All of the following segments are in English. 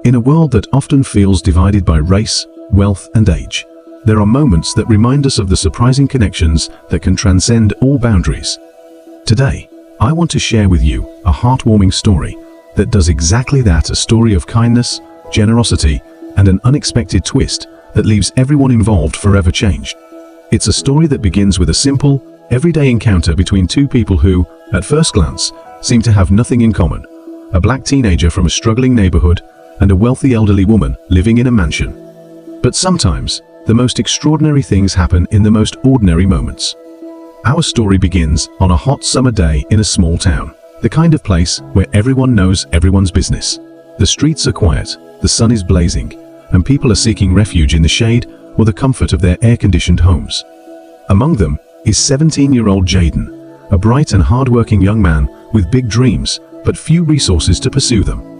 In a world that often feels divided by race, wealth, and age, there are moments that remind us of the surprising connections that can transcend all boundaries. Today, I want to share with you a heartwarming story that does exactly that, a story of kindness, generosity, and an unexpected twist that leaves everyone involved forever changed. It's a story that begins with a simple, everyday encounter between two people who, at first glance, seem to have nothing in common. A black teenager from a struggling neighborhood and a wealthy elderly woman living in a mansion. But sometimes, the most extraordinary things happen in the most ordinary moments. Our story begins on a hot summer day in a small town, the kind of place where everyone knows everyone's business. The streets are quiet, the sun is blazing, and people are seeking refuge in the shade or the comfort of their air-conditioned homes. Among them is 17-year-old Jaden, a bright and hard-working young man with big dreams but few resources to pursue them.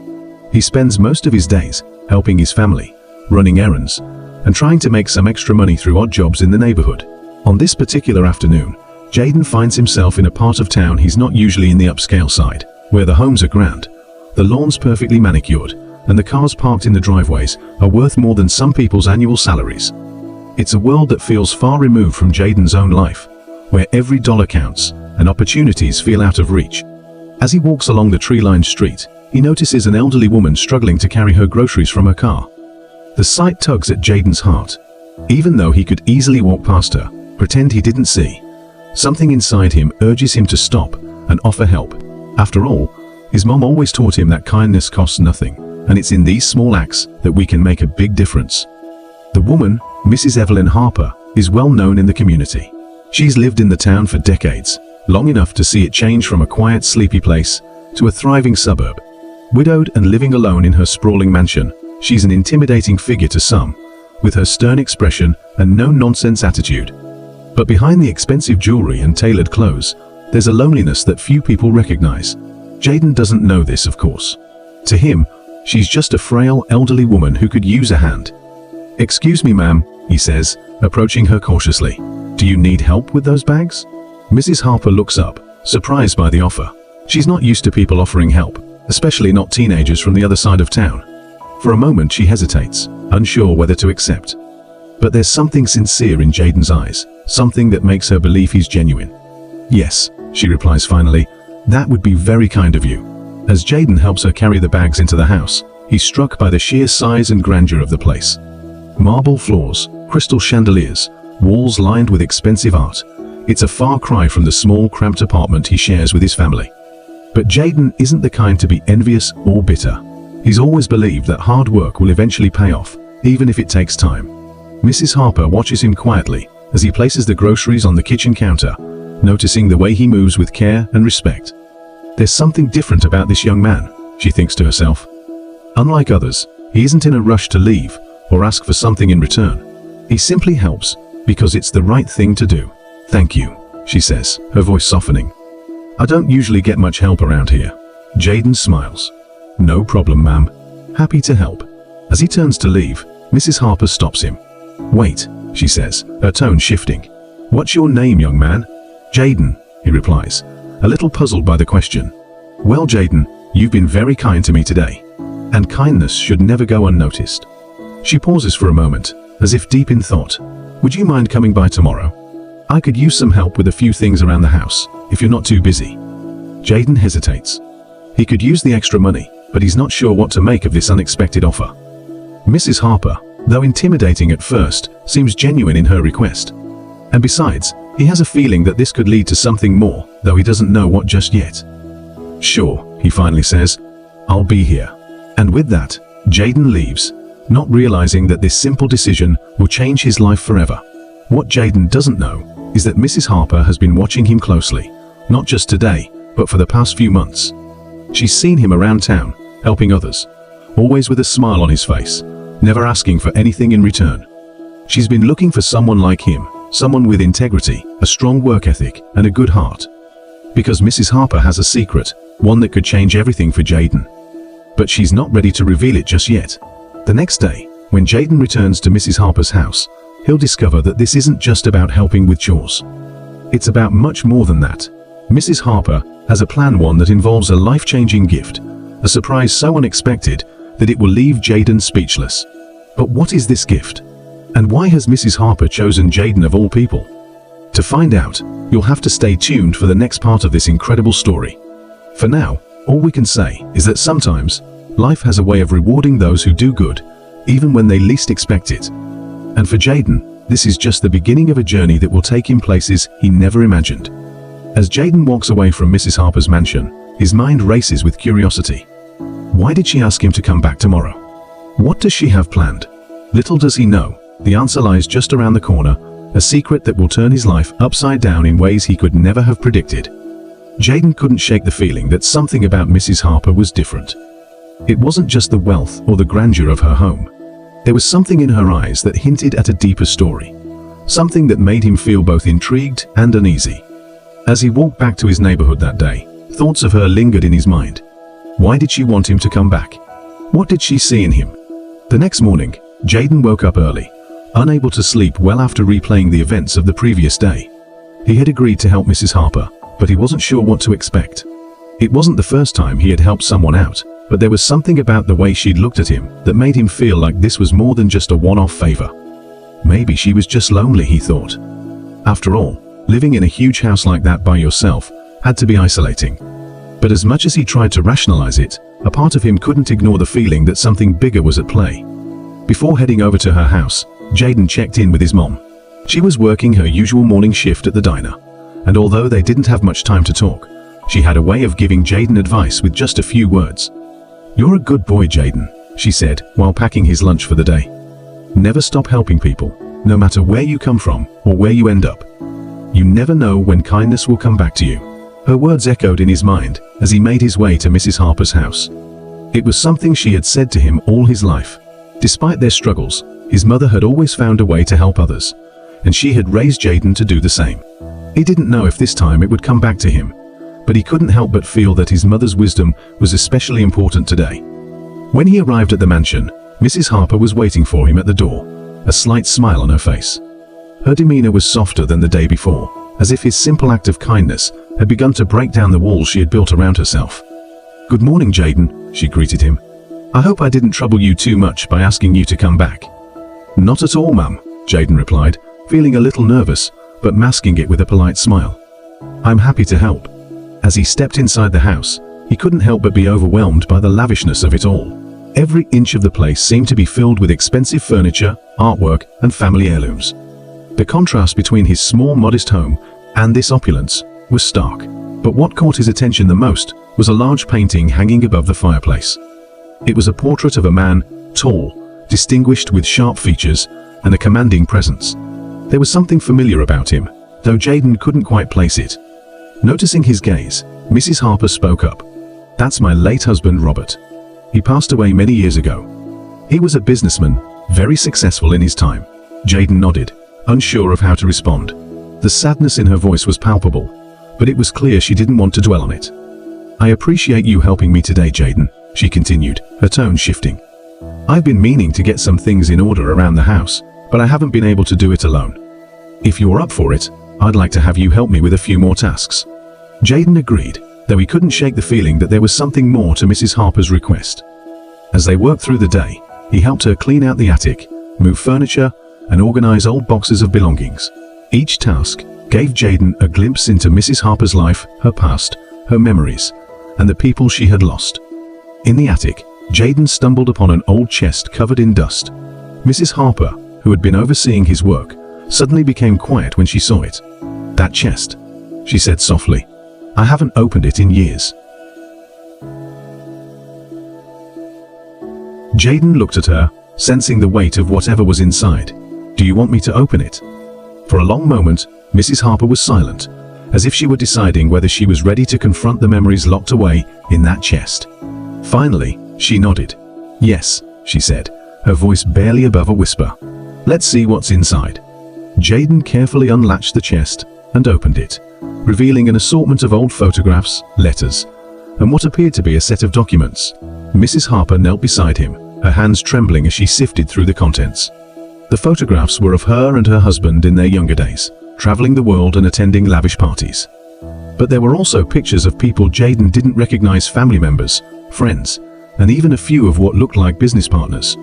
He spends most of his days helping his family, running errands, and trying to make some extra money through odd jobs in the neighborhood. On this particular afternoon, Jaden finds himself in a part of town he's not usually in, the upscale side, where the homes are grand, the lawns perfectly manicured, and the cars parked in the driveways are worth more than some people's annual salaries. It's a world that feels far removed from Jaden's own life, where every dollar counts and opportunities feel out of reach. As he walks along the tree-lined street, he notices an elderly woman struggling to carry her groceries from her car. The sight tugs at Jaden's heart. Even though he could easily walk past her, pretend he didn't see, something inside him urges him to stop and offer help. After all, his mom always taught him that kindness costs nothing, and it's in these small acts that we can make a big difference. The woman, Mrs. Evelyn Harper, is well known in the community. She's lived in the town for decades, long enough to see it change from a quiet, sleepy place to a thriving suburb. Widowed and living alone in her sprawling mansion, she's an intimidating figure to some, with her stern expression and no-nonsense attitude. But behind the expensive jewelry and tailored clothes, there's a loneliness that few people recognize. Jaden doesn't know this, of course. To him, she's just a frail, elderly woman who could use a hand. "Excuse me, ma'am," he says, approaching her cautiously. "Do you need help with those bags?" Mrs. Harper looks up, surprised by the offer. She's not used to people offering help, especially not teenagers from the other side of town. For a moment she hesitates, unsure whether to accept. But there's something sincere in Jaden's eyes, something that makes her believe he's genuine. "Yes," she replies finally, "that would be very kind of you." As Jaden helps her carry the bags into the house, he's struck by the sheer size and grandeur of the place. Marble floors, crystal chandeliers, walls lined with expensive art. It's a far cry from the small, cramped apartment he shares with his family. But Jaden isn't the kind to be envious or bitter. He's always believed that hard work will eventually pay off, even if it takes time. Mrs. Harper watches him quietly as he places the groceries on the kitchen counter, noticing the way he moves with care and respect. There's something different about this young man, she thinks to herself. Unlike others, he isn't in a rush to leave or ask for something in return. He simply helps because it's the right thing to do. "Thank you," she says, her voice softening. "I don't usually get much help around here." Jaden smiles. "No problem, ma'am. Happy to help." As he turns to leave, Mrs. Harper stops him. "Wait," she says, her tone shifting. "What's your name, young man?" "Jaden," he replies, a little puzzled by the question. "Well, Jaden, you've been very kind to me today, and kindness should never go unnoticed." She pauses for a moment, as if deep in thought. "Would you mind coming by tomorrow? I could use some help with a few things around the house, if you're not too busy." Jaden hesitates. He could use the extra money, but he's not sure what to make of this unexpected offer. Mrs. Harper, though intimidating at first, seems genuine in her request. And besides, he has a feeling that this could lead to something more, though he doesn't know what just yet. "Sure," he finally says, "I'll be here." And with that, Jaden leaves, not realizing that this simple decision will change his life forever. What Jaden doesn't know is that Mrs. Harper has been watching him closely, not just today, but for the past few months. She's seen him around town, helping others, always with a smile on his face, never asking for anything in return. She's been looking for someone like him, someone with integrity, a strong work ethic, and a good heart. Because Mrs. Harper has a secret, one that could change everything for Jaden. But she's not ready to reveal it just yet. The next day, when Jaden returns to Mrs. Harper's house, he'll discover that this isn't just about helping with chores. It's about much more than that. Mrs. Harper has a plan, one that involves a life-changing gift, a surprise so unexpected that it will leave Jayden speechless. But what is this gift? And why has Mrs. Harper chosen Jayden of all people? To find out, you'll have to stay tuned for the next part of this incredible story. For now, all we can say is that sometimes, life has a way of rewarding those who do good, even when they least expect it. And for Jayden, this is just the beginning of a journey that will take him places he never imagined. As Jayden walks away from Mrs. Harper's mansion, his mind races with curiosity. Why did she ask him to come back tomorrow? What does she have planned? Little does he know, the answer lies just around the corner, a secret that will turn his life upside down in ways he could never have predicted. Jayden couldn't shake the feeling that something about Mrs. Harper was different. It wasn't just the wealth or the grandeur of her home. There was something in her eyes that hinted at a deeper story, something that made him feel both intrigued and uneasy. As he walked back to his neighborhood that day, thoughts of her lingered in his mind. Why did she want him to come back? What did she see in him? The next morning, Jayden woke up early, unable to sleep well after replaying the events of the previous day. He had agreed to help Mrs. Harper, but he wasn't sure what to expect. It wasn't the first time he had helped someone out, but there was something about the way she'd looked at him that made him feel like this was more than just a one-off favor. Maybe she was just lonely, he thought. After all, living in a huge house like that by yourself had to be isolating. But as much as he tried to rationalize it, a part of him couldn't ignore the feeling that something bigger was at play. Before heading over to her house, Jayden checked in with his mom. She was working her usual morning shift at the diner, and although they didn't have much time to talk, she had a way of giving Jayden advice with just a few words. "You're a good boy, Jayden," she said while packing his lunch for the day. "Never stop helping people, no matter where you come from or where you end up. You never know when kindness will come back to you." Her words echoed in his mind as he made his way to Mrs. Harper's house. It was something she had said to him all his life. Despite their struggles, his mother had always found a way to help others, and she had raised Jayden to do the same. He didn't know if this time it would come back to him, but he couldn't help but feel that his mother's wisdom was especially important today. When he arrived at the mansion, Mrs. Harper was waiting for him at the door, a slight smile on her face. Her demeanor was softer than the day before, as if his simple act of kindness had begun to break down the walls she had built around herself. "Good morning, Jayden," she greeted him. "I hope I didn't trouble you too much by asking you to come back." "Not at all, ma'am," Jayden replied, feeling a little nervous, but masking it with a polite smile. "I'm happy to help." As he stepped inside the house, he couldn't help but be overwhelmed by the lavishness of it all. Every inch of the place seemed to be filled with expensive furniture, artwork, and family heirlooms. The contrast between his small, modest home and this opulence was stark. But what caught his attention the most was a large painting hanging above the fireplace. It was a portrait of a man, tall, distinguished with sharp features and a commanding presence. There was something familiar about him, though Jayden couldn't quite place it. Noticing his gaze, Mrs. Harper spoke up. "That's my late husband, Robert. He passed away many years ago. He was a businessman, very successful in his time." Jayden nodded, unsure of how to respond. The sadness in her voice was palpable, but it was clear she didn't want to dwell on it. "I appreciate you helping me today, Jayden," she continued, her tone shifting. "I've been meaning to get some things in order around the house, but I haven't been able to do it alone. If you're up for it, I'd like to have you help me with a few more tasks." Jayden agreed, though he couldn't shake the feeling that there was something more to Mrs. Harper's request. As they worked through the day, he helped her clean out the attic, move furniture, and organize old boxes of belongings. Each task gave Jayden a glimpse into Mrs. Harper's life, her past, her memories, and the people she had lost. In the attic, Jayden stumbled upon an old chest covered in dust. Mrs. Harper, who had been overseeing his work, suddenly became quiet when she saw it. "That chest," she said softly. "I haven't opened it in years." Jayden looked at her, sensing the weight of whatever was inside. "Do you want me to open it?" For a long moment, Mrs. Harper was silent, as if she were deciding whether she was ready to confront the memories locked away in that chest. Finally, she nodded. "Yes," she said, her voice barely above a whisper. "Let's see what's inside." Jayden carefully unlatched the chest and opened it, revealing an assortment of old photographs, letters, and what appeared to be a set of documents. Mrs. Harper knelt beside him, her hands trembling as she sifted through the contents. The photographs were of her and her husband in their younger days, traveling the world and attending lavish parties. But there were also pictures of people Jayden didn't recognize, family members, friends, and even a few of what looked like business partners.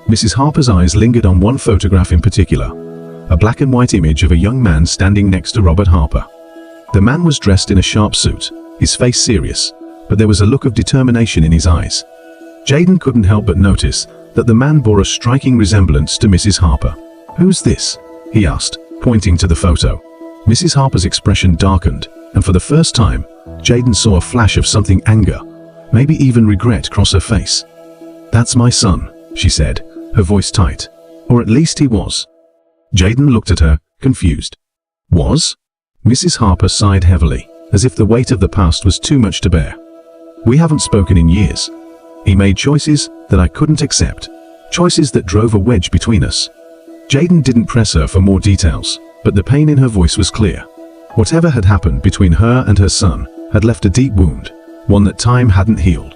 Mrs. Harper's eyes lingered on one photograph in particular, a black and white image of a young man standing next to Robert Harper. The man was dressed in a sharp suit, his face serious, but there was a look of determination in his eyes. Jayden couldn't help but notice that the man bore a striking resemblance to Mrs. Harper. "Who's this?" he asked, pointing to the photo. Mrs. Harper's expression darkened, and for the first time, Jayden saw a flash of something anger, maybe even regret cross her face. "That's my son," she said, her voice tight. "Or at least he was." Jayden looked at her, confused. "Was?" Mrs. Harper sighed heavily, as if the weight of the past was too much to bear. "We haven't spoken in years. He made choices that I couldn't accept, choices that drove a wedge between us." Jayden didn't press her for more details, but the pain in her voice was clear. Whatever had happened between her and her son had left a deep wound, one that time hadn't healed.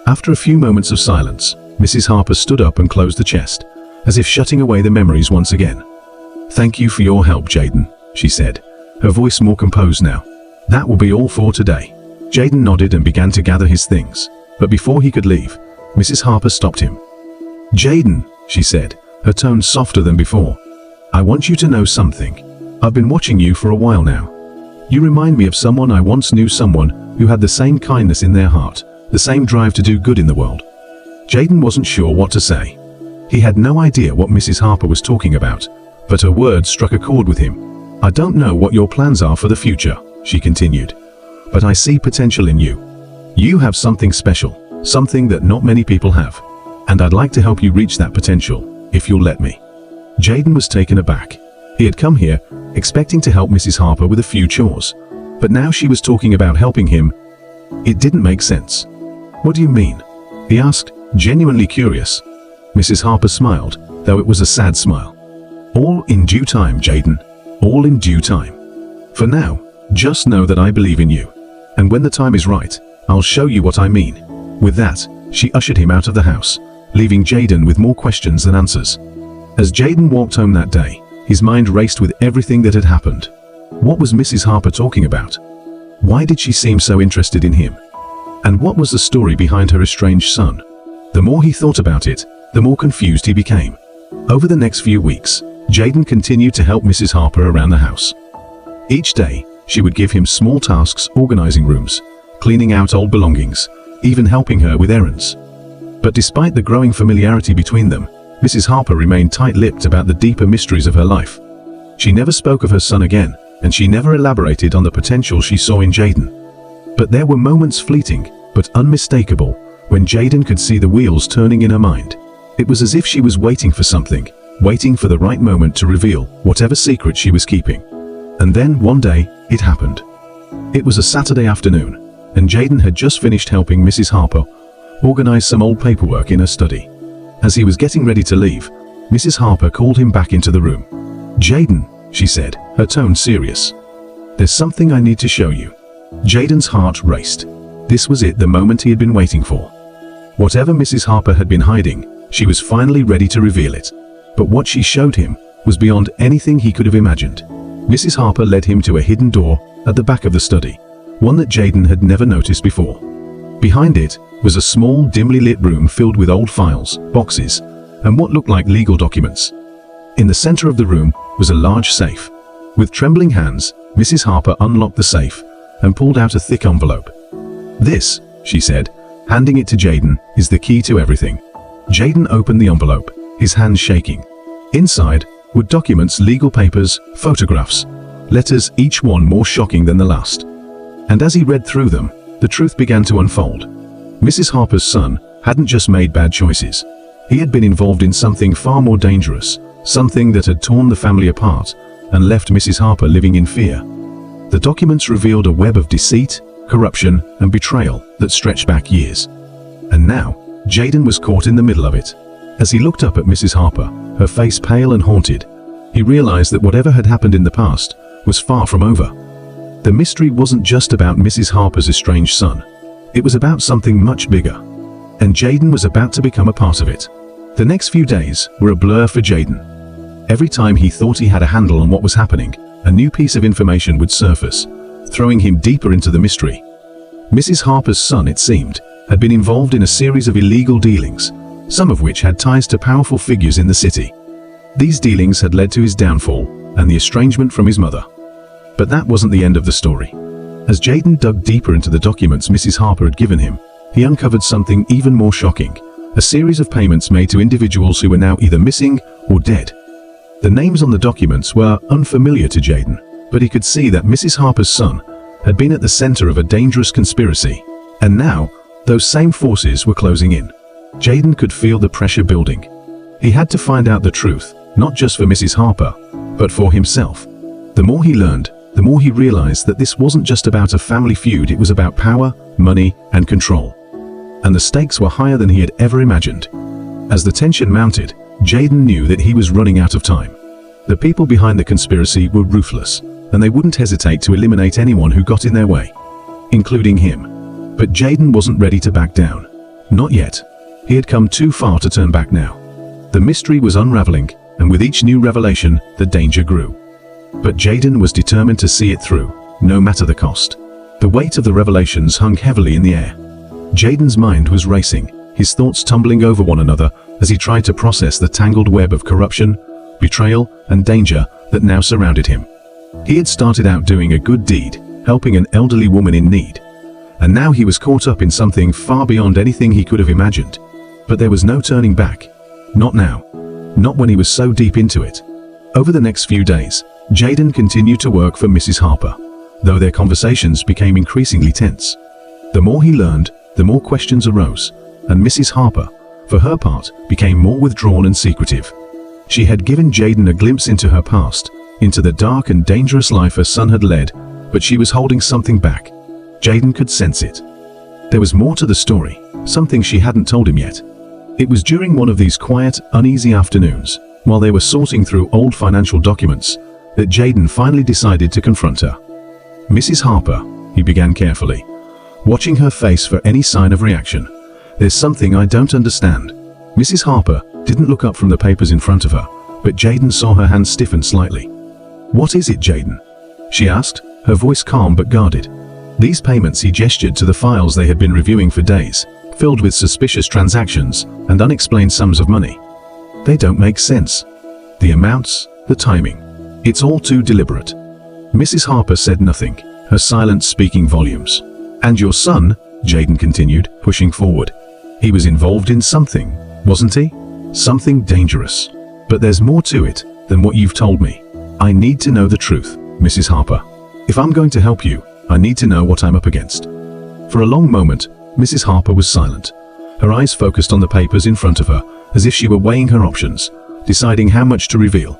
After a few moments of silence, Mrs. Harper stood up and closed the chest, as if shutting away the memories once again. "Thank you for your help, Jayden," she said, her voice more composed now. "That will be all for today." Jayden nodded and began to gather his things, but before he could leave, Mrs. Harper stopped him. "Jayden," she said, her tone softer than before, "I want you to know something. I've been watching you for a while now. You remind me of someone I once knew, someone who had the same kindness in their heart, the same drive to do good in the world." Jayden wasn't sure what to say. He had no idea what Mrs. Harper was talking about, but her words struck a chord with him. "I don't know what your plans are for the future," she continued, "but I see potential in you. You have something special, something that not many people have, and I'd like to help you reach that potential, if you'll let me." Jayden was taken aback. He had come here expecting to help Mrs. Harper with a few chores, but now she was talking about helping him. It didn't make sense. "What do you mean?" he asked, genuinely curious. Mrs. Harper smiled, though it was a sad smile. "All in due time, Jayden. All in due time. For now, just know that I believe in you, and when the time is right, I'll show you what I mean." With that, she ushered him out of the house, leaving Jayden with more questions than answers. As Jayden walked home that day, his mind raced with everything that had happened. What was Mrs. Harper talking about? Why did she seem so interested in him? And what was the story behind her estranged son? The more he thought about it, the more confused he became. Over the next few weeks, Jayden continued to help Mrs. Harper around the house. Each day, she would give him small tasks, organizing rooms, cleaning out old belongings, even helping her with errands. But despite the growing familiarity between them, Mrs. Harper remained tight-lipped about the deeper mysteries of her life. She never spoke of her son again, and she never elaborated on the potential she saw in Jayden. But there were moments, fleeting but unmistakable, when Jayden could see the wheels turning in her mind. It was as if she was waiting for something, waiting for the right moment to reveal whatever secret she was keeping. And then, one day, it happened. It was a Saturday afternoon, and Jayden had just finished helping Mrs. Harper organize some old paperwork in her study. As he was getting ready to leave, Mrs. Harper called him back into the room. "Jayden," she said, her tone serious. "There's something I need to show you." Jayden's heart raced. This was it, the moment he had been waiting for. Whatever Mrs. Harper had been hiding, she was finally ready to reveal it. But what she showed him was beyond anything he could have imagined. Mrs. Harper led him to a hidden door at the back of the study, one that Jayden had never noticed before. Behind it was a small, dimly lit room filled with old files, boxes, and what looked like legal documents. In the center of the room was a large safe. With trembling hands, Mrs. Harper unlocked the safe and pulled out a thick envelope. "This," she said, handing it to Jayden, "is the key to everything." Jayden opened the envelope, his hands shaking. Inside were documents, legal papers, photographs, letters, each one more shocking than the last. And as he read through them, the truth began to unfold. Mrs. Harper's son hadn't just made bad choices. He had been involved in something far more dangerous, something that had torn the family apart and left Mrs. Harper living in fear. The documents revealed a web of deceit, corruption, and betrayal that stretched back years. And now, Jayden was caught in the middle of it. As he looked up at Mrs. Harper, her face pale and haunted, he realized that whatever had happened in the past was far from over. The mystery wasn't just about Mrs. Harper's estranged son. It was about something much bigger. And Jayden was about to become a part of it. The next few days were a blur for Jayden. Every time he thought he had a handle on what was happening, a new piece of information would surface, throwing him deeper into the mystery. Mrs. Harper's son, it seemed, had been involved in a series of illegal dealings, some of which had ties to powerful figures in the city. These dealings had led to his downfall and the estrangement from his mother. But that wasn't the end of the story. As Jayden dug deeper into the documents Mrs. Harper had given him, he uncovered something even more shocking: a series of payments made to individuals who were now either missing or dead. The names on the documents were unfamiliar to Jayden, but he could see that Mrs. Harper's son had been at the center of a dangerous conspiracy, and now those same forces were closing in. Jayden could feel the pressure building. He had to find out the truth, not just for Mrs. Harper, but for himself. The more he learned, the more he realized that this wasn't just about a family feud, it was about power, money, and control. And the stakes were higher than he had ever imagined. As the tension mounted, Jayden knew that he was running out of time. The people behind the conspiracy were ruthless, and they wouldn't hesitate to eliminate anyone who got in their way, including him. But Jayden wasn't ready to back down. Not yet. He had come too far to turn back now. The mystery was unraveling, and with each new revelation, the danger grew. But Jayden was determined to see it through, no matter the cost. The weight of the revelations hung heavily in the air. Jayden's mind was racing, his thoughts tumbling over one another as he tried to process the tangled web of corruption, betrayal, and danger that now surrounded him. He had started out doing a good deed, helping an elderly woman in need. And now he was caught up in something far beyond anything he could have imagined. But there was no turning back. Not now. Not when he was so deep into it. Over the next few days, Jayden continued to work for Mrs. Harper, though their conversations became increasingly tense. The more he learned, the more questions arose, and Mrs. Harper, for her part, became more withdrawn and secretive. She had given Jayden a glimpse into her past, into the dark and dangerous life her son had led, but she was holding something back. Jayden could sense it. There was more to the story, something she hadn't told him yet. It was during one of these quiet, uneasy afternoons, while they were sorting through old financial documents, that Jayden finally decided to confront her. "Mrs. Harper," he began carefully, watching her face for any sign of reaction. "There's something I don't understand." Mrs. Harper didn't look up from the papers in front of her, but Jayden saw her hand stiffen slightly. "What is it, Jayden?" she asked, her voice calm but guarded. These payments, he gestured to the files they had been reviewing for days, filled with suspicious transactions and unexplained sums of money. "They don't make sense. The amounts, the timing. It's all too deliberate." Mrs. Harper said nothing, her silence speaking volumes. "And your son," Jayden continued, pushing forward. "He was involved in something, wasn't he? Something dangerous. But there's more to it than what you've told me. I need to know the truth, Mrs. Harper. If I'm going to help you, I need to know what I'm up against." For a long moment, Mrs. Harper was silent, her eyes focused on the papers in front of her, as if she were weighing her options, deciding how much to reveal.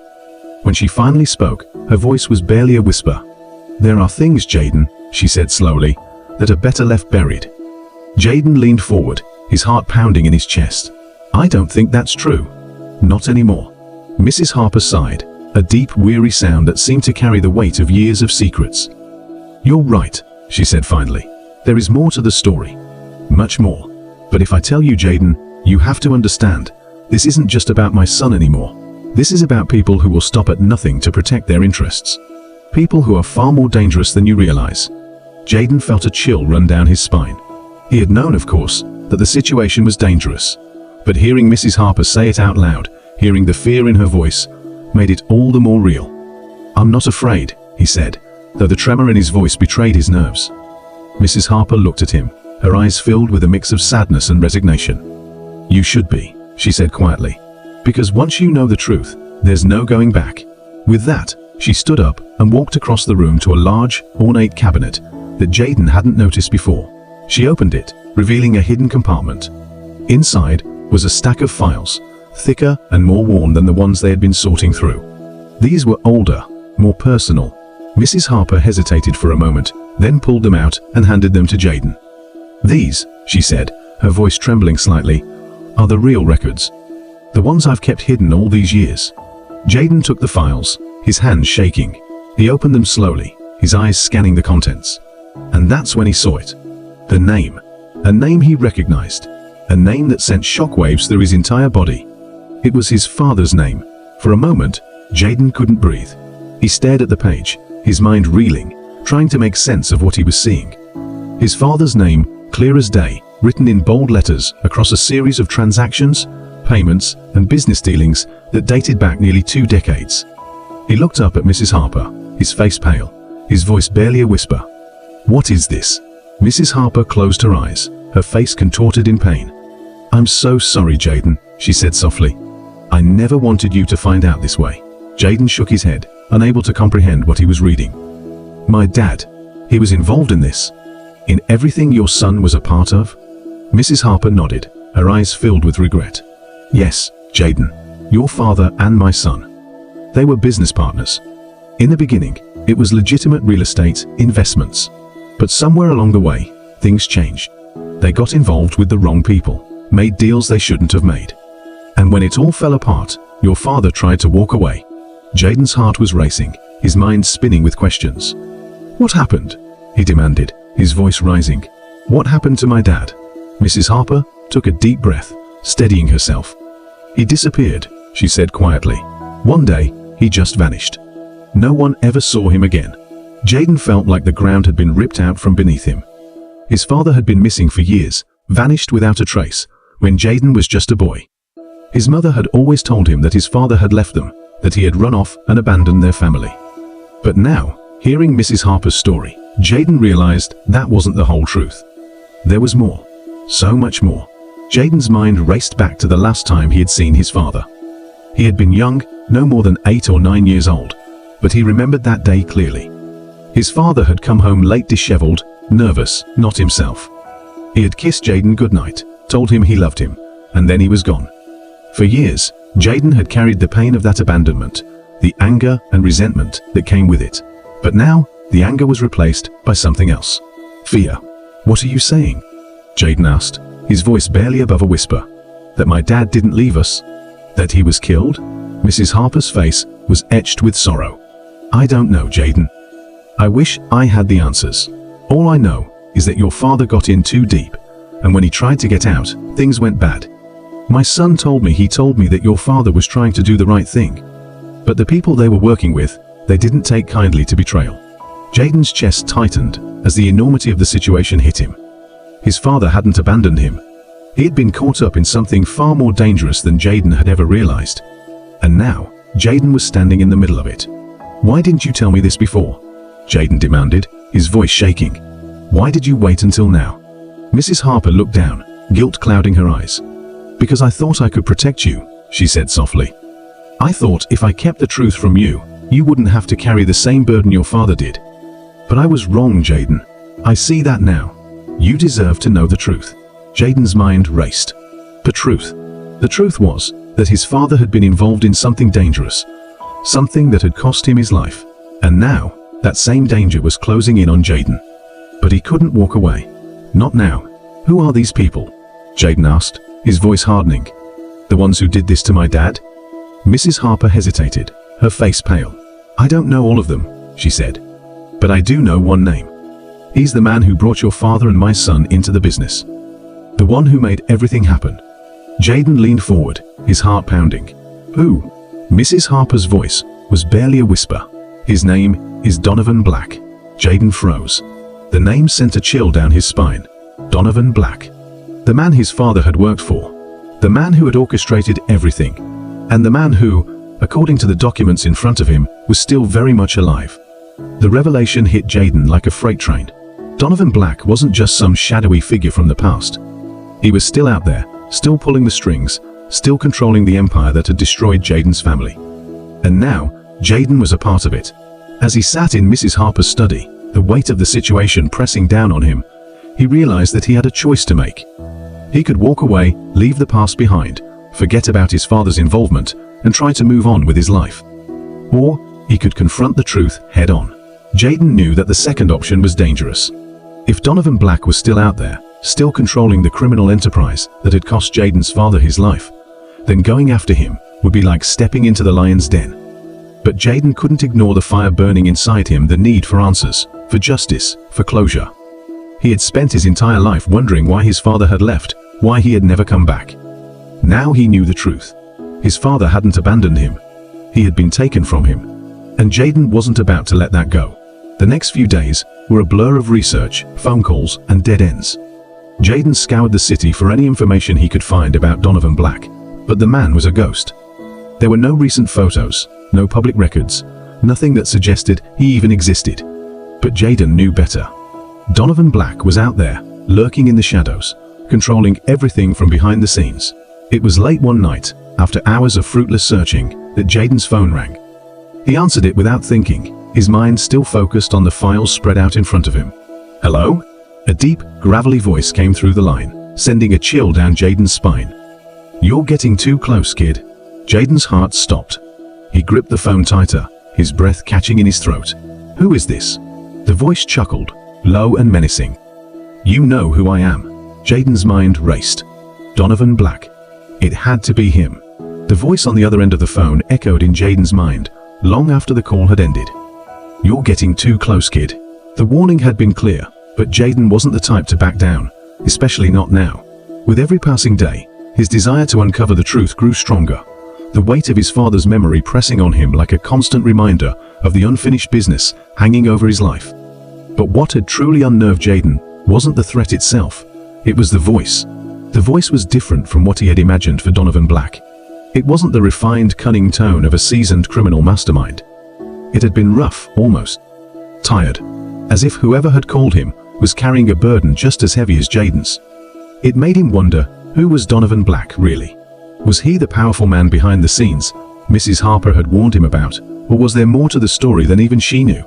When she finally spoke, her voice was barely a whisper. "There are things, Jayden," she said slowly, "that are better left buried." Jayden leaned forward, his heart pounding in his chest. "I don't think that's true. Not anymore." Mrs. Harper sighed, a deep, weary sound that seemed to carry the weight of years of secrets. "You're right," she said finally. "There is more to the story. Much more. But if I tell you, Jayden, you have to understand, this isn't just about my son anymore. This is about people who will stop at nothing to protect their interests. People who are far more dangerous than you realize." Jayden felt a chill run down his spine. He had known, of course, that the situation was dangerous. But hearing Mrs. Harper say it out loud, hearing the fear in her voice, made it all the more real. "I'm not afraid," he said, though the tremor in his voice betrayed his nerves. Mrs. Harper looked at him, her eyes filled with a mix of sadness and resignation. "You should be," she said quietly. "Because once you know the truth, there's no going back." With that, she stood up and walked across the room to a large, ornate cabinet that Jayden hadn't noticed before. She opened it, revealing a hidden compartment. Inside was a stack of files, thicker and more worn than the ones they had been sorting through. These were older, more personal. Mrs. Harper hesitated for a moment, then pulled them out and handed them to Jayden. "These," she said, her voice trembling slightly, "are the real records. The ones I've kept hidden all these years." Jayden took the files, his hands shaking. He opened them slowly, his eyes scanning the contents. And that's when he saw it. The name. A name he recognized. A name that sent shockwaves through his entire body. It was his father's name. For a moment, Jayden couldn't breathe. He stared at the page, his mind reeling, trying to make sense of what he was seeing. His father's name, clear as day, written in bold letters across a series of transactions, payments, and business dealings that dated back nearly 2 decades. He looked up at Mrs. Harper, his face pale, his voice barely a whisper. "What is this?" Mrs. Harper closed her eyes, her face contorted in pain. "I'm so sorry, Jaden," she said softly. "I never wanted you to find out this way." Jaden shook his head, unable to comprehend what he was reading. "My dad, he was involved in this? In everything your son was a part of?" Mrs. Harper nodded, her eyes filled with regret. "Yes, Jaden, your father and my son. They were business partners. In the beginning, it was legitimate real estate investments. But somewhere along the way, things changed. They got involved with the wrong people, made deals they shouldn't have made. And when it all fell apart, your father tried to walk away." Jaden's heart was racing, his mind spinning with questions. "What happened?" he demanded, his voice rising. "What happened to my dad?" Mrs. Harper took a deep breath, steadying herself. "He disappeared," she said quietly. "One day, he just vanished. No one ever saw him again." Jaden felt like the ground had been ripped out from beneath him. His father had been missing for years, vanished without a trace, when Jaden was just a boy. His mother had always told him that his father had left them, that he had run off and abandoned their family. But now, hearing Mrs. Harper's story, Jaden realized that wasn't the whole truth. There was more. So much more. Jaden's mind raced back to the last time he had seen his father. He had been young, no more than 8 or 9 years old, but he remembered that day clearly. His father had come home late, disheveled, nervous, not himself. He had kissed Jaden goodnight, told him he loved him, and then he was gone. For years, Jaden had carried the pain of that abandonment, the anger and resentment that came with it. But now, the anger was replaced by something else. Fear. "What are you saying?" Jaden asked, his voice barely above a whisper. "That my dad didn't leave us? That he was killed?" Mrs. Harper's face was etched with sorrow. "I don't know, Jaden. I wish I had the answers. All I know is that your father got in too deep, and when he tried to get out, things went bad. My son told me that your father was trying to do the right thing. But the people they were working with, they didn't take kindly to betrayal." Jaden's chest tightened as the enormity of the situation hit him. His father hadn't abandoned him. He had been caught up in something far more dangerous than Jaden had ever realized. And now, Jaden was standing in the middle of it. "Why didn't you tell me this before?" Jaden demanded, his voice shaking. "Why did you wait until now?" Mrs. Harper looked down, guilt clouding her eyes. "Because I thought I could protect you," she said softly. "I thought if I kept the truth from you, you wouldn't have to carry the same burden your father did. But I was wrong, Jaden. I see that now. You deserve to know the truth." Jaden's mind raced. The truth. The truth was that his father had been involved in something dangerous, something that had cost him his life. And now, that same danger was closing in on Jaden. But he couldn't walk away. Not now. "Who are these people?" Jaden asked, his voice hardening. "The ones who did this to my dad?" Mrs. Harper hesitated, her face pale. "I don't know all of them," she said. "But I do know one name. He's the man who brought your father and my son into the business. The one who made everything happen." Jaden leaned forward, his heart pounding. "Who?" Mrs. Harper's voice was barely a whisper. "His name is Donovan Black." Jaden froze. The name sent a chill down his spine. Donovan Black. The man his father had worked for. The man who had orchestrated everything. And the man who, according to the documents in front of him, was still very much alive. The revelation hit Jaden like a freight train. Donovan Black wasn't just some shadowy figure from the past. He was still out there, still pulling the strings, still controlling the empire that had destroyed Jaden's family. And now, Jaden was a part of it. As he sat in Mrs. Harper's study, the weight of the situation pressing down on him, he realized that he had a choice to make. He could walk away, leave the past behind, forget about his father's involvement, and try to move on with his life. Or, he could confront the truth head-on. Jaden knew that the second option was dangerous. If Donovan Black was still out there, still controlling the criminal enterprise that had cost Jaden's father his life, then going after him would be like stepping into the lion's den. But Jaden couldn't ignore the fire burning inside him, the need for answers, for justice, for closure. He had spent his entire life wondering why his father had left, why he had never come back. Now he knew the truth. His father hadn't abandoned him. He had been taken from him. And Jaden wasn't about to let that go. The next few days were a blur of research, phone calls, and dead ends. Jayden scoured the city for any information he could find about Donovan Black, but the man was a ghost. There were no recent photos, no public records, nothing that suggested he even existed. But Jayden knew better. Donovan Black was out there, lurking in the shadows, controlling everything from behind the scenes. It was late one night, after hours of fruitless searching, that Jayden's phone rang. He answered it without thinking, his mind still focused on the files spread out in front of him. "Hello?" A deep, gravelly voice came through the line, sending a chill down Jayden's spine. "You're getting too close, kid." Jayden's heart stopped. He gripped the phone tighter, his breath catching in his throat. "Who is this?" The voice chuckled, low and menacing. "You know who I am." Jayden's mind raced. Donovan Black. It had to be him. The voice on the other end of the phone echoed in Jayden's mind, long after the call had ended. "You're getting too close, kid." The warning had been clear, but Jayden wasn't the type to back down, especially not now. With every passing day, his desire to uncover the truth grew stronger, the weight of his father's memory pressing on him like a constant reminder of the unfinished business hanging over his life. But what had truly unnerved Jayden wasn't the threat itself, it was the voice. The voice was different from what he had imagined for Donovan Black. It wasn't the refined, cunning tone of a seasoned criminal mastermind. It had been rough, almost tired, as if whoever had called him was carrying a burden just as heavy as Jayden's. It made him wonder, who was Donovan Black, really? Was he the powerful man behind the scenes Mrs. Harper had warned him about, or was there more to the story than even she knew?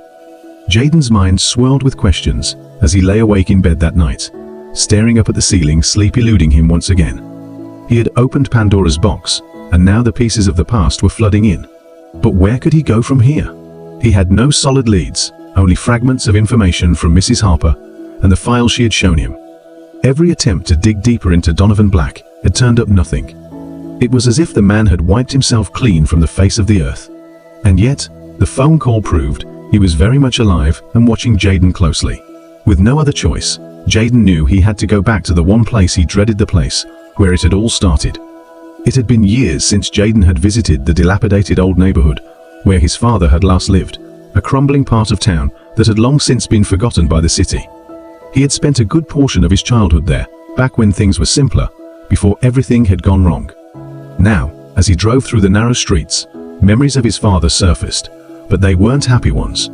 Jayden's mind swirled with questions as he lay awake in bed that night, staring up at the ceiling, sleep eluding him once again. He had opened Pandora's box, and now the pieces of the past were flooding in. But where could he go from here? He had no solid leads, only fragments of information from Mrs. Harper and the files she had shown him. Every attempt to dig deeper into Donovan Black had turned up nothing. It was as if the man had wiped himself clean from the face of the earth. And yet, the phone call proved he was very much alive and watching Jayden closely. With no other choice, Jayden knew he had to go back to the one place he dreaded, the place where it had all started. It had been years since Jayden had visited the dilapidated old neighborhood where his father had last lived, a crumbling part of town that had long since been forgotten by the city. He had spent a good portion of his childhood there, back when things were simpler, before everything had gone wrong. Now, as he drove through the narrow streets, memories of his father surfaced, but they weren't happy ones.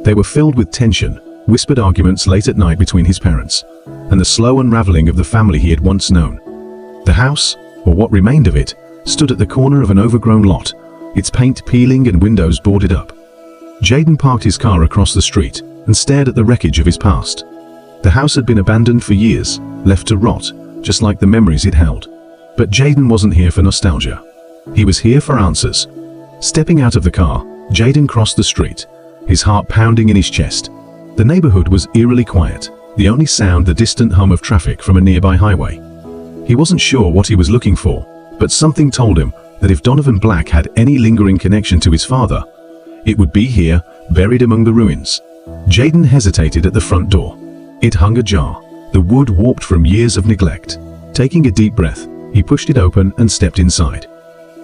They were filled with tension, whispered arguments late at night between his parents, and the slow unraveling of the family he had once known. The house, or what remained of it, stood at the corner of an overgrown lot, its paint peeling and windows boarded up. Jayden parked his car across the street and stared at the wreckage of his past. The house had been abandoned for years, left to rot, just like the memories it held. But Jayden wasn't here for nostalgia. He was here for answers. Stepping out of the car, Jayden crossed the street, his heart pounding in his chest. The neighborhood was eerily quiet, the only sound the distant hum of traffic from a nearby highway. He wasn't sure what he was looking for, but something told him that if Donovan Black had any lingering connection to his father, it would be here, buried among the ruins. Jayden hesitated at the front door. It hung ajar, the wood warped from years of neglect. Taking a deep breath, he pushed it open and stepped inside.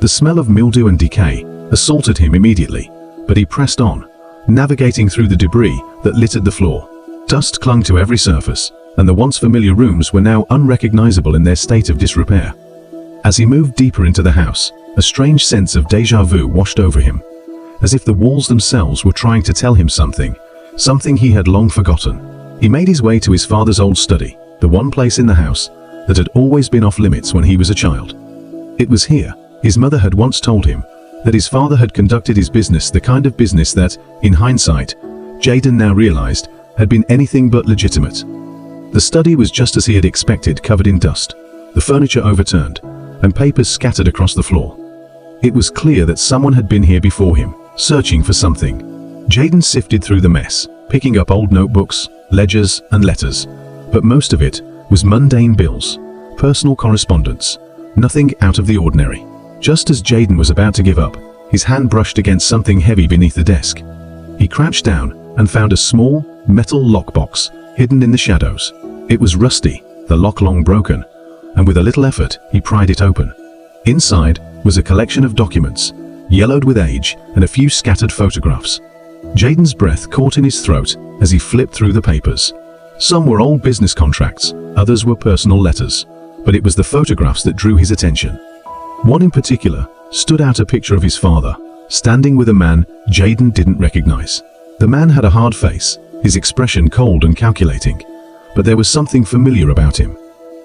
The smell of mildew and decay assaulted him immediately, but he pressed on, navigating through the debris that littered the floor. Dust clung to every surface, and the once familiar rooms were now unrecognizable in their state of disrepair. As he moved deeper into the house, a strange sense of déjà vu washed over him, as if the walls themselves were trying to tell him something he had long forgotten. He made his way to his father's old study, the one place in the house that had always been off limits when he was a child. It was here, his mother had once told him, that his father had conducted his business, the kind of business that, in hindsight, Jayden now realized had been anything but legitimate. The study was just as he had expected, covered in dust, the furniture overturned, and papers scattered across the floor. It was clear that someone had been here before him, searching for something. Jayden sifted through the mess, picking up old notebooks, ledgers, and letters, but most of it was mundane bills, personal correspondence, nothing out of the ordinary. Just as Jayden was about to give up, his hand brushed against something heavy beneath the desk. He crouched down and found a small, metal lockbox hidden in the shadows. It was rusty, the lock long broken, and with a little effort, he pried it open. Inside was a collection of documents, yellowed with age, and a few scattered photographs. Jayden's breath caught in his throat as he flipped through the papers. Some were old business contracts, others were personal letters, but it was the photographs that drew his attention. One in particular stood out, a picture of his father, standing with a man Jayden didn't recognize. The man had a hard face, his expression cold and calculating, but there was something familiar about him.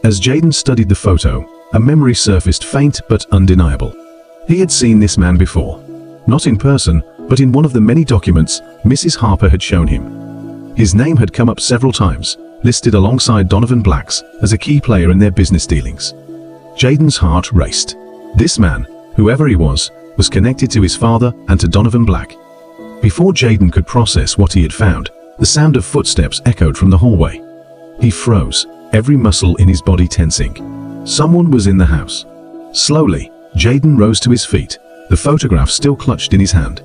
As Jayden studied the photo, a memory surfaced, faint but undeniable. He had seen this man before. Not in person, but in one of the many documents Mrs. Harper had shown him. His name had come up several times, listed alongside Donovan Black's as a key player in their business dealings. Jayden's heart raced. This man, whoever he was connected to his father and to Donovan Black. Before Jayden could process what he had found, the sound of footsteps echoed from the hallway. He froze, every muscle in his body tensing. Someone was in the house. Slowly, Jayden rose to his feet, the photograph still clutched in his hand.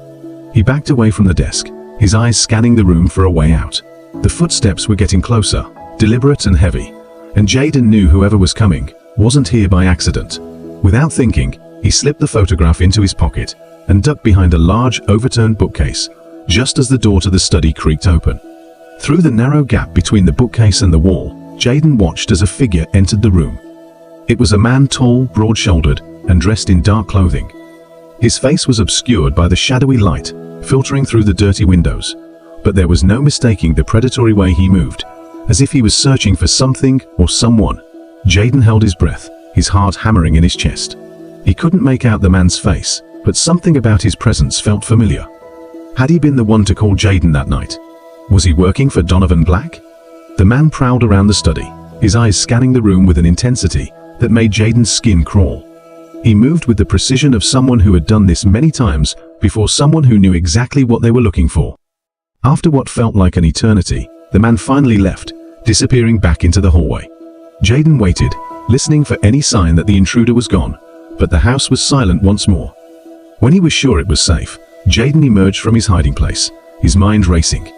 He backed away from the desk, his eyes scanning the room for a way out. The footsteps were getting closer, deliberate and heavy, and Jayden knew whoever was coming wasn't here by accident. Without thinking, he slipped the photograph into his pocket and ducked behind a large, overturned bookcase, just as the door to the study creaked open. Through the narrow gap between the bookcase and the wall, Jayden watched as a figure entered the room. It was a man, tall, broad-shouldered, and dressed in dark clothing. His face was obscured by the shadowy light filtering through the dirty windows, but there was no mistaking the predatory way he moved, as if he was searching for something or someone. Jayden held his breath, his heart hammering in his chest. He couldn't make out the man's face, but something about his presence felt familiar. Had he been the one to call Jayden that night? Was he working for Donovan Black? The man prowled around the study, his eyes scanning the room with an intensity that made Jayden's skin crawl. He moved with the precision of someone who had done this many times before, someone who knew exactly what they were looking for. After what felt like an eternity, the man finally left, disappearing back into the hallway. Jayden waited, listening for any sign that the intruder was gone, but the house was silent once more. When he was sure it was safe, Jayden emerged from his hiding place, his mind racing.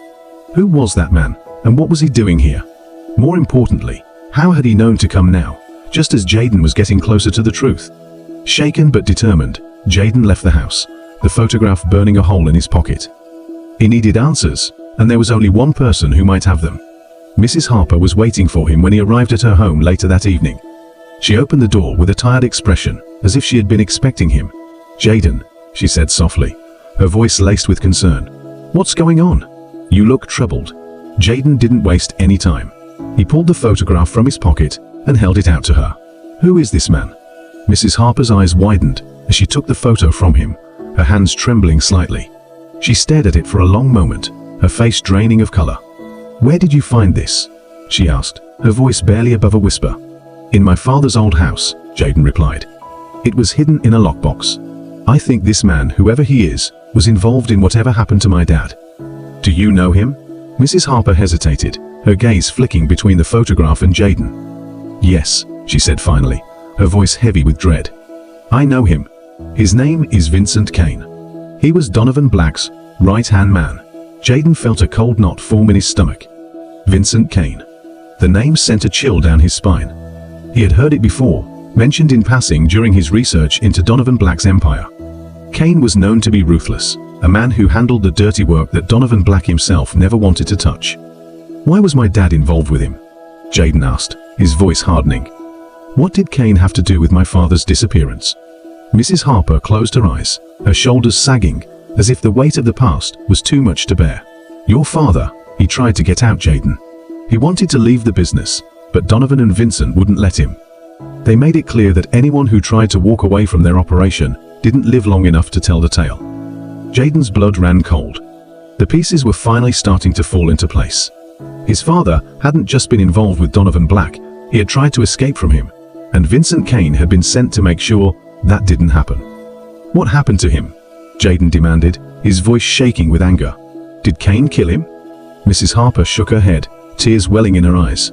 Who was that man, and what was he doing here? More importantly, how had he known to come now, just as Jayden was getting closer to the truth? Shaken but determined, Jayden left the house, the photograph burning a hole in his pocket. He needed answers, and there was only one person who might have them. Mrs. Harper was waiting for him when he arrived at her home later that evening. She opened the door with a tired expression, as if she had been expecting him. "Jayden," she said softly, her voice laced with concern. "What's going on? You look troubled." Jayden didn't waste any time. He pulled the photograph from his pocket and held it out to her. "Who is this man?" Mrs. Harper's eyes widened as she took the photo from him, her hands trembling slightly. She stared at it for a long moment, her face draining of color. "Where did you find this?" she asked, her voice barely above a whisper. "In my father's old house," Jayden replied. "It was hidden in a lockbox. I think this man, whoever he is, was involved in whatever happened to my dad." "Do you know him?" Mrs. Harper hesitated, her gaze flicking between the photograph and Jayden. "Yes," she said finally, her voice heavy with dread. "I know him. His name is Vincent Kane. He was Donovan Black's right-hand man." Jayden felt a cold knot form in his stomach. Vincent Kane. The name sent a chill down his spine. He had heard it before, mentioned in passing during his research into Donovan Black's empire. Kane was known to be ruthless, a man who handled the dirty work that Donovan Black himself never wanted to touch. "Why was my dad involved with him?" Jayden asked, his voice hardening. "What did Kane have to do with my father's disappearance?" Mrs. Harper closed her eyes, her shoulders sagging, as if the weight of the past was too much to bear. "Your father, he tried to get out, Jayden. He wanted to leave the business, but Donovan and Vincent wouldn't let him. They made it clear that anyone who tried to walk away from their operation didn't live long enough to tell the tale." Jayden's blood ran cold. The pieces were finally starting to fall into place. His father hadn't just been involved with Donovan Black, he had tried to escape from him, and Vincent Kane had been sent to make sure that didn't happen. "What happened to him?" Jayden demanded, his voice shaking with anger. "Did Kane kill him?" Mrs. Harper shook her head, tears welling in her eyes.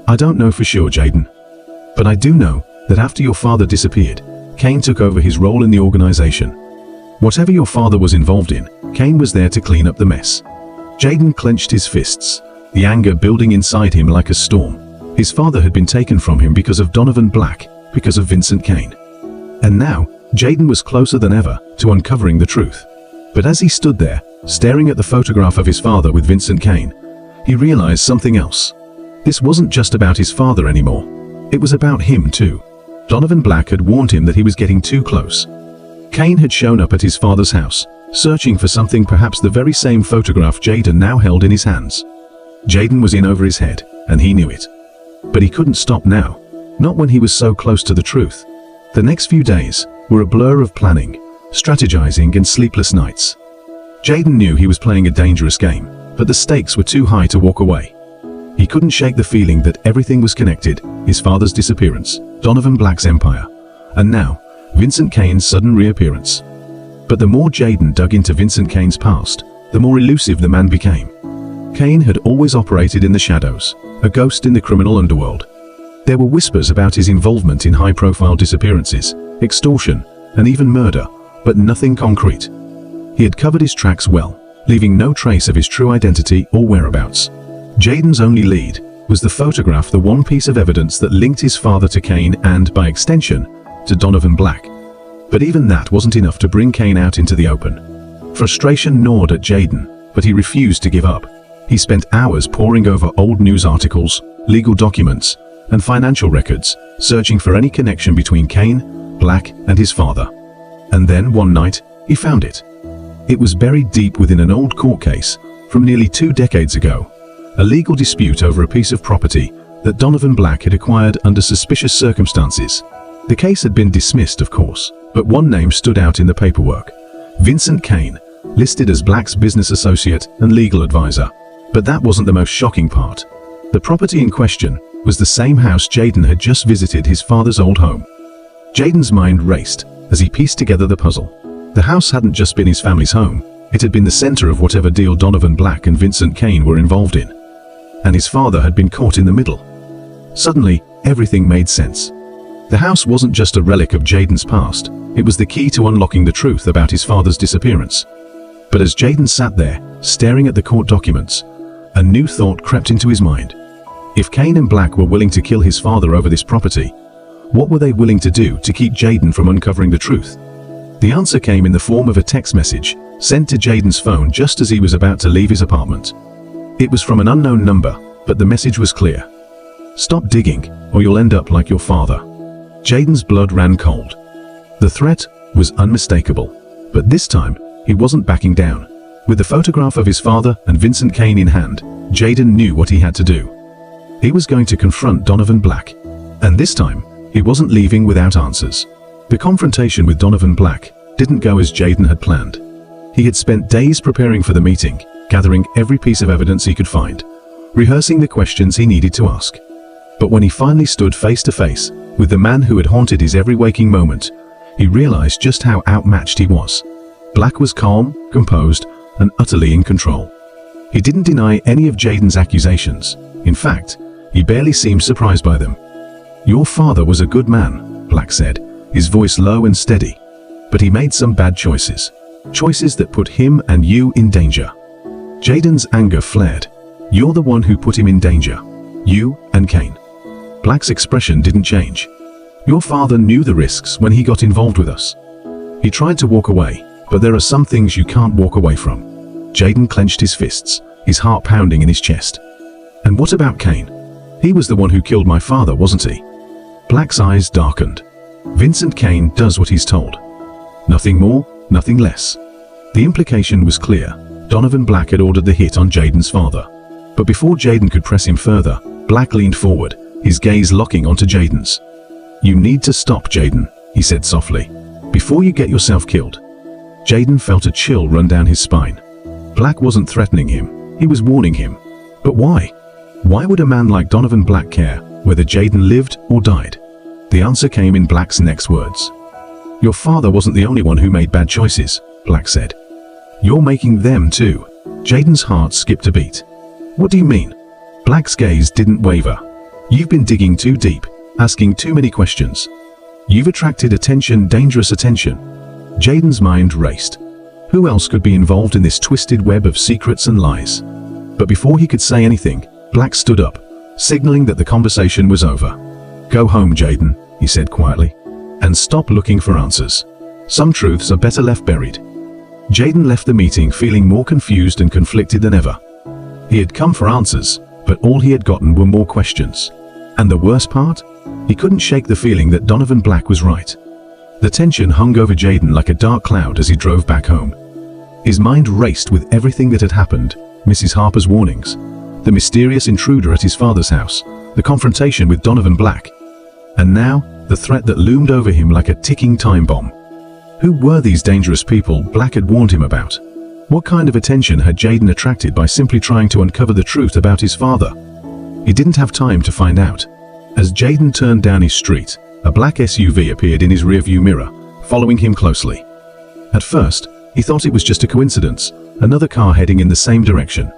"I don't know for sure, Jayden. But I do know that after your father disappeared, Kane took over his role in the organization. Whatever your father was involved in, Kane was there to clean up the mess." Jayden clenched his fists, the anger building inside him like a storm. His father had been taken from him because of Donovan Black, because of Vincent Kane. And now, Jayden was closer than ever to uncovering the truth. But as he stood there, staring at the photograph of his father with Vincent Kane, he realized something else. This wasn't just about his father anymore. It was about him too. Donovan Black had warned him that he was getting too close. Kane had shown up at his father's house, searching for something, perhaps the very same photograph Jayden now held in his hands. Jayden was in over his head, and he knew it. But he couldn't stop now, not when he was so close to the truth. The next few days were a blur of planning, strategizing, and sleepless nights. Jayden knew he was playing a dangerous game, but the stakes were too high to walk away. He couldn't shake the feeling that everything was connected: his father's disappearance, Donovan Black's empire, and now, Vincent Kane's sudden reappearance. But the more Jayden dug into Vincent Kane's past, the more elusive the man became. Kane had always operated in the shadows, a ghost in the criminal underworld. There were whispers about his involvement in high-profile disappearances, extortion, and even murder, but nothing concrete. He had covered his tracks well, leaving no trace of his true identity or whereabouts. Jayden's only lead was the photograph, the one piece of evidence that linked his father to Kane and, by extension, to Donovan Black. But even that wasn't enough to bring Kane out into the open. Frustration gnawed at Jayden, but he refused to give up. He spent hours poring over old news articles, legal documents, and financial records, searching for any connection between Kane, Black, and his father. And then, one night, he found it. It was buried deep within an old court case from nearly 2 decades ago, a legal dispute over a piece of property that Donovan Black had acquired under suspicious circumstances. The case had been dismissed, of course, but one name stood out in the paperwork: Vincent Kane, listed as Black's business associate and legal advisor. But that wasn't the most shocking part. The property in question was the same house Jayden had just visited, his father's old home. Jayden's mind raced as he pieced together the puzzle. The house hadn't just been his family's home, it had been the center of whatever deal Donovan Black and Vincent Kane were involved in. And his father had been caught in the middle. Suddenly, everything made sense. The house wasn't just a relic of Jayden's past, it was the key to unlocking the truth about his father's disappearance. But as Jayden sat there, staring at the court documents, a new thought crept into his mind. If Kane and Black were willing to kill his father over this property, what were they willing to do to keep Jayden from uncovering the truth? The answer came in the form of a text message sent to Jayden's phone just as he was about to leave his apartment. It was from an unknown number, but the message was clear. "Stop digging, or you'll end up like your father." Jayden's blood ran cold. The threat was unmistakable, but this time, he wasn't backing down. With the photograph of his father and Vincent Kane in hand, Jayden knew what he had to do. He was going to confront Donovan Black. And this time, he wasn't leaving without answers. The confrontation with Donovan Black didn't go as Jayden had planned. He had spent days preparing for the meeting, gathering every piece of evidence he could find, rehearsing the questions he needed to ask. But when he finally stood face to face with the man who had haunted his every waking moment, he realized just how outmatched he was. Black was calm, composed, and utterly in control. He didn't deny any of Jayden's accusations. In fact, he barely seemed surprised by them. "Your father was a good man," Black said, his voice low and steady. "But he made some bad choices. Choices that put him and you in danger." Jayden's anger flared. "You're the one who put him in danger. You and Kane." Black's expression didn't change. "Your father knew the risks when he got involved with us. He tried to walk away, but there are some things you can't walk away from." Jayden clenched his fists, his heart pounding in his chest. "And what about Kane? He was the one who killed my father, wasn't he?" Black's eyes darkened. "Vincent Kane does what he's told. Nothing more, nothing less." The implication was clear. Donovan Black had ordered the hit on Jayden's father. But before Jayden could press him further, Black leaned forward, his gaze locking onto Jayden's. "You need to stop, Jayden," he said softly, "before you get yourself killed." Jayden felt a chill run down his spine. Black wasn't threatening him, he was warning him. But why? Why would a man like Donovan Black care whether Jayden lived or died? The answer came in Black's next words. "Your father wasn't the only one who made bad choices," Black said. "You're making them too." Jayden's heart skipped a beat. "What do you mean?" Black's gaze didn't waver. "You've been digging too deep, asking too many questions. You've attracted attention, dangerous attention." Jayden's mind raced. Who else could be involved in this twisted web of secrets and lies? But before he could say anything, Black stood up, signaling that the conversation was over. "Go home, Jayden," he said quietly, "and stop looking for answers. Some truths are better left buried." Jayden left the meeting feeling more confused and conflicted than ever. He had come for answers, but all he had gotten were more questions. And the worst part? He couldn't shake the feeling that Donovan Black was right. The tension hung over Jayden like a dark cloud as he drove back home. His mind raced with everything that had happened: Mrs. Harper's warnings, the mysterious intruder at his father's house, the confrontation with Donovan Black, and now the threat that loomed over him like a ticking time bomb. Who were these dangerous people Black had warned him about? What kind of attention had Jayden attracted by simply trying to uncover the truth about his father? He didn't have time to find out. As Jayden turned down his street, a black SUV appeared in his rearview mirror, following him closely. At first, he thought it was just a coincidence, another car heading in the same direction.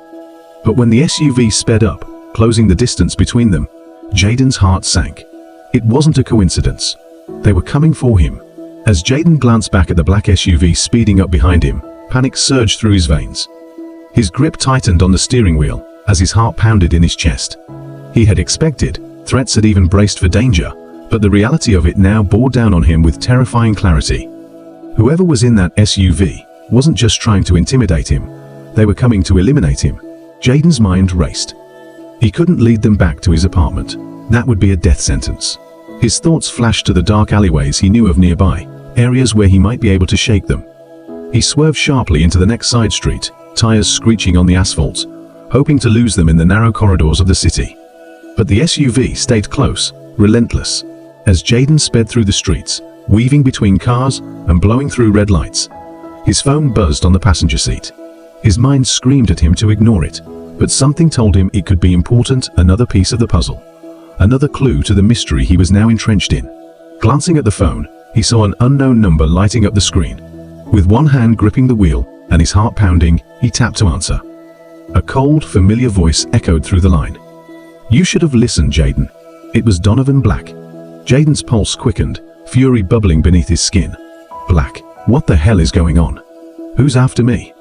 But when the SUV sped up, closing the distance between them, Jayden's heart sank. It wasn't a coincidence. They were coming for him. As Jayden glanced back at the black SUV speeding up behind him, panic surged through his veins. His grip tightened on the steering wheel as his heart pounded in his chest. He had expected, threats had even braced for danger, but the reality of it now bore down on him with terrifying clarity. Whoever was in that SUV wasn't just trying to intimidate him. They were coming to eliminate him. Jayden's mind raced. He couldn't lead them back to his apartment. That would be a death sentence. His thoughts flashed to the dark alleyways he knew of nearby, areas where he might be able to shake them. He swerved sharply into the next side street, tires screeching on the asphalt, hoping to lose them in the narrow corridors of the city. But the SUV stayed close, relentless. As Jayden sped through the streets, weaving between cars and blowing through red lights, his phone buzzed on the passenger seat. His mind screamed at him to ignore it, but something told him it could be important, another piece of the puzzle. Another clue to the mystery he was now entrenched in. Glancing at the phone, he saw an unknown number lighting up the screen. With one hand gripping the wheel and his heart pounding, he tapped to answer. A cold, familiar voice echoed through the line. "You should have listened, Jayden." It was Donovan Black. Jayden's pulse quickened, fury bubbling beneath his skin. "Black, what the hell is going on? Who's after me?"